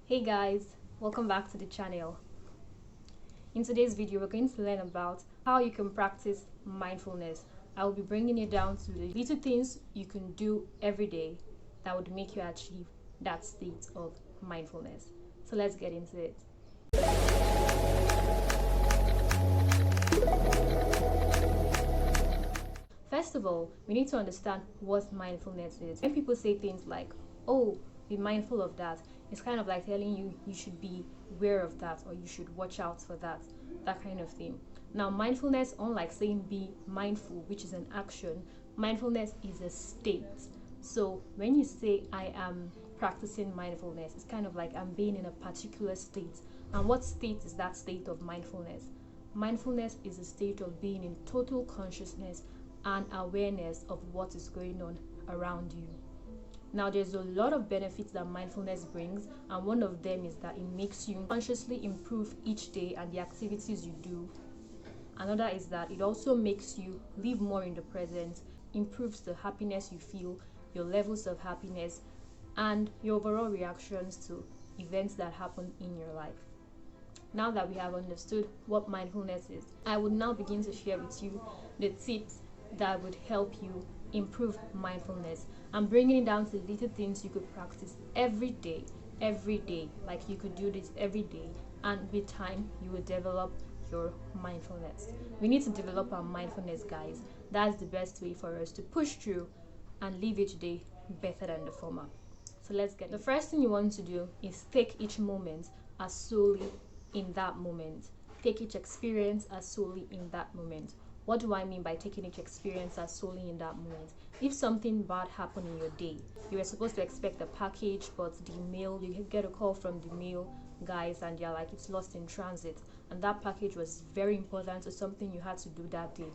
Hey guys, welcome back to the channel. In today's video, we're going to learn about how you can practice mindfulness. I will be bringing it down to the little things you can do every day that would make you achieve that state of mindfulness. So let's get into it. First of all, we need to understand what mindfulness is. When people say things like, oh, be mindful of that, it's kind of like telling you you should be aware of that or you should watch out for that kind of thing. Now, mindfulness, unlike saying be mindful, which is an action, mindfulness is a state. So when you say I am practicing mindfulness, it's kind of like I'm being in a particular state. And what state is that state of mindfulness? Mindfulness is a state of being in total consciousness and awareness of what is going on around you. Now, there's a lot of benefits that mindfulness brings, and one of them is that it makes you consciously improve each day and the activities you do. Another is that it also makes you live more in the present, improves the happiness you feel, your levels of happiness, and your overall reactions to events that happen in your life. Now that we have understood what mindfulness is, I would now begin to share with you the tips that would help you improve mindfulness. I'm bringing it down to little things you could practice every day. Like you could do this every day, and with time you will develop your mindfulness. We need to develop our mindfulness, guys. That's the best way for us to push through and live each day better than the former. So let's get the first thing you want to do is take each moment as solely in that moment. Take each experience as solely in that moment. What do I mean by taking each experience as solely in that moment? If something bad happened in your day, you were supposed to expect a package, but you get a call from the mail guys and they're like, it's lost in transit. And that package was very important to something you had to do that day.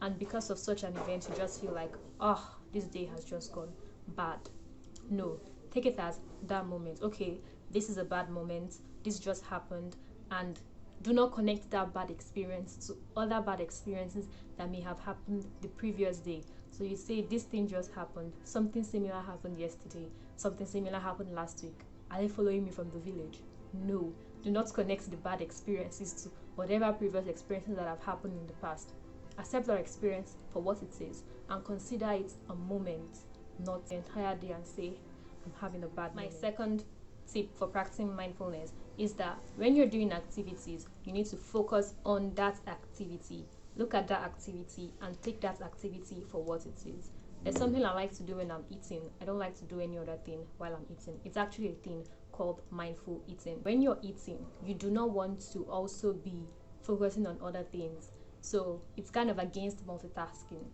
And because of such an event, you just feel like, oh, this day has just gone bad. No, take it as that moment. Okay, this is a bad moment. This just happened. And do not connect that bad experience to other bad experiences that may have happened the previous day. So you say, this thing just happened, something similar happened yesterday, something similar happened last week. Are they following me from the village? No, do not connect the bad experiences to whatever previous experiences that have happened in the past. Accept our experience for what it is and consider it a moment, not the entire day, and say, I'm having a bad moment. My second tip for practicing mindfulness is that when you're doing activities, you need to focus on that activity. Look at that activity and take that activity for what it is. There's something I like to do when I'm eating. I don't like to do any other thing while I'm eating. It's actually a thing called mindful eating. When you're eating, you do not want to also be focusing on other things. So it's kind of against multitasking.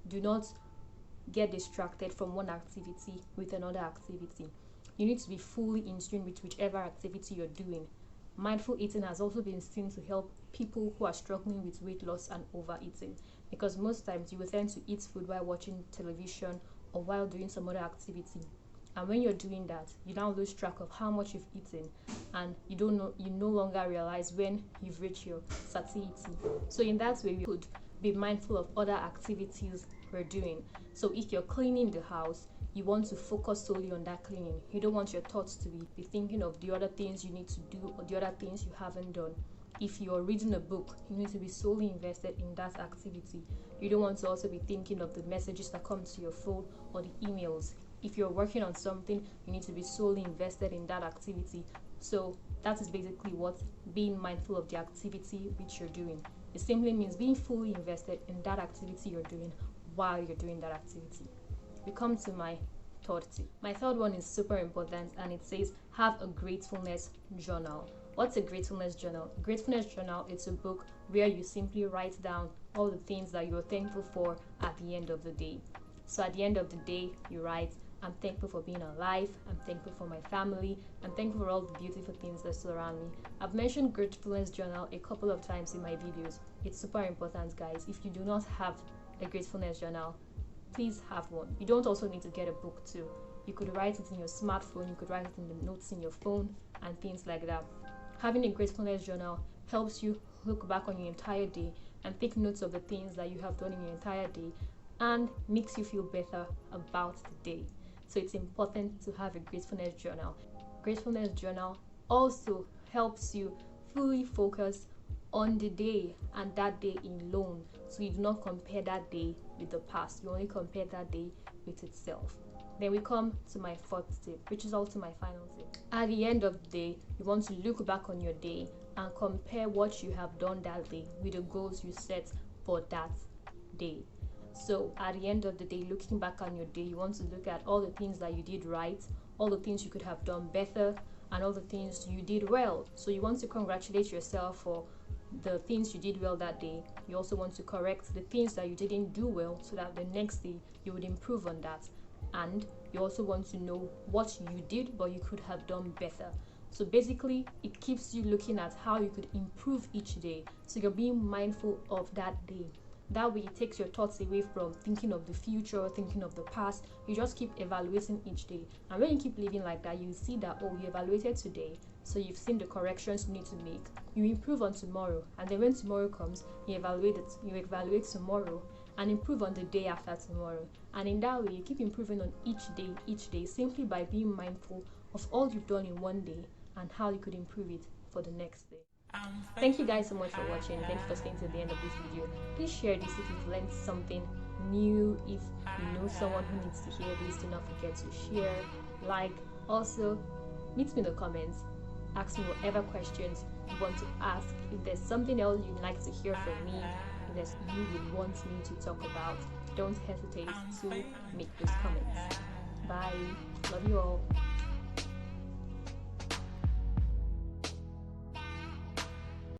Do not get distracted from one activity with another activity. You need to be fully in tune with whichever activity you're doing. Mindful eating has also been seen to help people who are struggling with weight loss and overeating, because most times you will tend to eat food while watching television or while doing some other activity. And when you're doing that, you now lose track of how much you've eaten, and you no longer realize when you've reached your satiety. So in that way, we could be mindful of other activities we're doing. So if you're cleaning the house, you want to focus solely on that cleaning. You don't want your thoughts to be thinking of the other things you need to do or the other things you haven't done. If you're reading a book, you need to be solely invested in that activity. You don't want to also be thinking of the messages that come to your phone or the emails. If you're working on something, you need to be solely invested in that activity. So that is basically what being mindful of the activity which you're doing. It simply means being fully invested in that activity you're doing while you're doing that activity. We come to my third tip. My third one is super important, and it says have a gratefulness journal. What's a gratefulness journal? A gratefulness journal is a book where you simply write down all the things that you're thankful for at the end of the day. So at the end of the day, you write, I'm thankful for being alive, I'm thankful for my family, I'm thankful for all the beautiful things that surround me. I've mentioned gratefulness journal a couple of times in my videos. It's super important, guys. If you do not have a gratefulness journal, please have one. You don't also need to get a book too. You could write it in your smartphone, you could write it in the notes in your phone and things like that. Having a gratefulness journal helps you look back on your entire day and take notes of the things that you have done in your entire day and makes you feel better about the day. So it's important to have a gratefulness journal. Gratefulness journal also helps you fully focus on the day and that day alone. So you do not compare that day with the past, you only compare that day with itself. Then we come to my fourth tip, which is also my final tip. At the end of the day, you want to look back on your day and compare what you have done that day with the goals you set for that day. So at the end of the day, looking back on your day, you want to look at all the things that you did right, all the things you could have done better, and all the things you did well. So you want to congratulate yourself for the things you did well that day. You also want to correct the things that you didn't do well so that the next day you would improve on that. And you also want to know what you did but you could have done better. So basically, it keeps you looking at how you could improve each day. So you're being mindful of that day. That way it takes your thoughts away from thinking of the future, thinking of the past. You just keep evaluating each day. And when you keep living like that, you see that, oh, you evaluated today, so you've seen the corrections you need to make. You improve on tomorrow, and then when tomorrow comes, you evaluate tomorrow and improve on the day after tomorrow. And in that way, you keep improving on each day, simply by being mindful of all you've done in one day and how you could improve it for the next day. Thank you guys so much for watching. Thank you for staying to the end of this video. Please share this if you've learned something new. If you know someone who needs to hear this, do not forget to share, like. Also, meet me in the comments. Ask me whatever questions you want to ask. If there's something else you'd like to hear from me, if there's you would want me to talk about, don't hesitate to make those comments. Bye. Love you all.